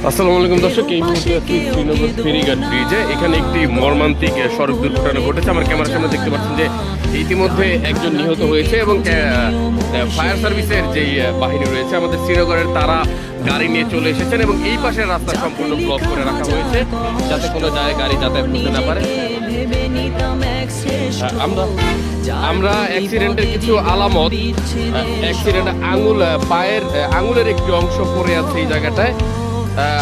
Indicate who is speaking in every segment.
Speaker 1: আসসালামু আলাইকুম দর্শক, এই মুহূর্তে আছি শ্রীনগর ফেরিঘাট ব্রিজে। এখানে একটি মর্মান্তিক সড়ক দুর্ঘটনা ঘটেছে। আমার ক্যামেরার সামনে দেখতে পাচ্ছেন যে ইতিমধ্যে একজন নিহত হয়েছে এবং ফায়ার সার্ভিসের যেই বাহিনী রয়েছে আমাদের শ্রীনগরের, তারা গাড়ি নিয়ে চলে এসেছেন এবং এই পাশের রাস্তা সম্পূর্ণ ব্লক করে রাখা হয়েছে যাতে কোনো জায়গায় গাড়ি যাতায়াত করতে না পারে। আমরা অ্যাক্সিডেন্টের কিছু আলামত, অ্যাক্সিডেন্ট পায়ের আঙুলের একটি অংশ পড়ে আছে এই জায়গাটায়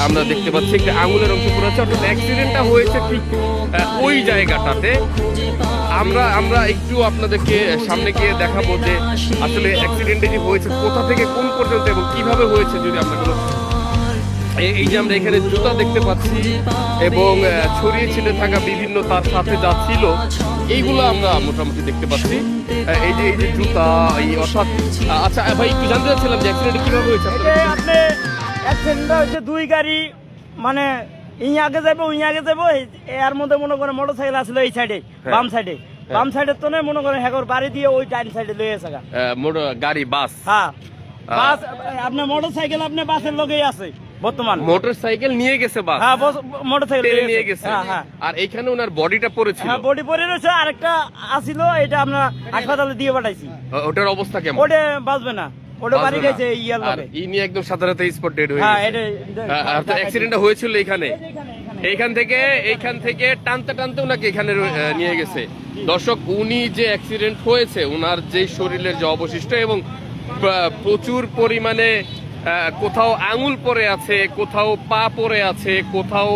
Speaker 1: আমরা দেখতে পাচ্ছি। একটি আঙুলের অংশ পড়ে আছে, অর্থাৎ অ্যাক্সিডেন্টটা হয়েছে ঠিক ওই জায়গাটাতে। আমরা একটু আপনাদেরকে সামনে গিয়ে দেখাবো যে আসলে অ্যাক্সিডেন্টটা যে হয়েছে কোথা থেকে কোন পর্যন্ত এবং কিভাবে হয়েছে। যদি আমরা কোনো এই যে আমরা এখানে জুতা দেখতে পাচ্ছি এবং ছড়িয়ে ছিটে থাকা বিভিন্ন তার সাথে যা ছিল এইগুলো আমরা মোটামুটি দেখতে পাচ্ছি। এই যে জুতা, এই অর্থাৎ আচ্ছা ভাই, একটু জানতে চাচ্ছিলাম যে অ্যাক্সিডেন্ট কিভাবে হয়েছে।
Speaker 2: আপনি অ্যাক্সিডেন্ট হয়েছে দুই গাড়ি, মানে আগে যাবো এর মধ্যে মনে করেন মোটরসাইকেল আসলো এই সাইডে, বাম সাইডের তো মনে করেন হ্যাঁ বাড়ি দিয়ে ওই ডাইন সাইডে লয়ে আসে
Speaker 1: গাড়ি, বাস।
Speaker 2: হ্যাঁ বাস, আপনার মোটরসাইকেল আপনার বাসের লগেই আছে বর্তমান।
Speaker 1: মোটরসাইকেল নিয়ে গেছে বাস?
Speaker 2: হ্যাঁ মোটরসাইকেল
Speaker 1: নিয়ে গেছে। আর এইখানে ওনার বডিটা পড়েছিল?
Speaker 2: হ্যাঁ বডি পড়ে রয়েছে, আরেকটা আসিল, এটা আমরা হাসপাতালে দিয়ে পাঠাইছি।
Speaker 1: ওটার অবস্থা কেমন?
Speaker 2: ওটা বাঁচবে না, ওটা বাড়ি গেছে ইয়ার লগে।
Speaker 1: ইনি একদম সাধারণত স্পট ডেড হয়ে
Speaker 2: হ্যাঁ
Speaker 1: গেছে। আর তো অ্যাক্সিডেন্টটা হয়েছিল এইখান থেকে টানতে টানতে ওনাকে এখানে নিয়ে গেছে। দর্শক, উনি যে অ্যাক্সিডেন্ট হয়েছে, ওনার যে শরীরের যে অবশিষ্ট এবং প্রচুর পরিমাণে কোথাও আঙুল পড়ে আছে, কোথাও পা পড়ে আছে, কোথাও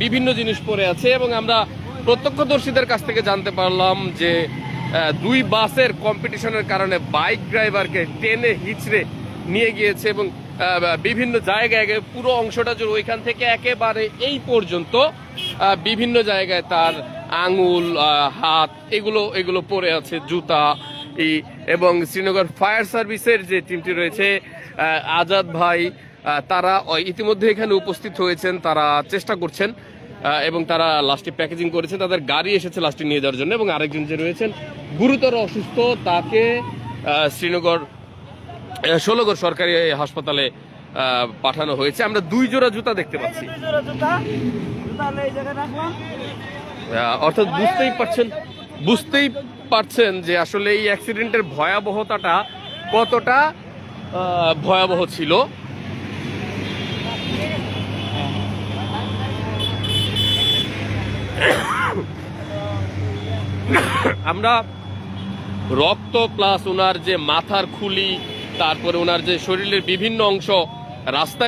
Speaker 1: বিভিন্ন জিনিস পড়ে আছে। এবং আমরা প্রত্যক্ষদর্শীদের কাছ থেকে জানতে পারলাম যে দুই বাসের কম্পিটিশনের কারণে বাইক ড্রাইভারকে টেনে হিচড়ে নিয়ে গিয়েছে এবং বিভিন্ন জায়গায় পুরো অংশটা জুড়ে ওইখান থেকে একেবারে এই পর্যন্ত বিভিন্ন জায়গায় তার আঙুল, হাত এগুলো পড়ে আছে, জুতা। এবং শ্রীনগর ফায়ার সার্ভিসের যে টিমটি রয়েছে, আজাদ ভাই, তারা ইতিমধ্যে এখানে উপস্থিত হয়েছেন। তারা চেষ্টা করছেন এবং তারা লাস্টে প্যাকেজিং করেছেন। তাদের গাড়ি এসেছে লাস্টে নিয়ে যাওয়ার জন্য এবং আরেকজন যে রয়েছেন গুরুতর অসুস্থ, তাকে শ্রীনগর 16 সরকারি হাসপাতালে পাঠানো হয়েছে। আমরা 2 জোড়া জুতা দেখতে পাচ্ছি। অর্থাৎ বুঝতেই পারছেন যে আসলে এই অ্যাক্সিডেন্টের ভয়াবহতাটা কতটা ভয়াবহ ছিল। আমরা রক্ত প্লাস ওনার যে মাথার খুলি, তারপরে ওনার যে শরীরের বিভিন্ন অংশ রাস্তায়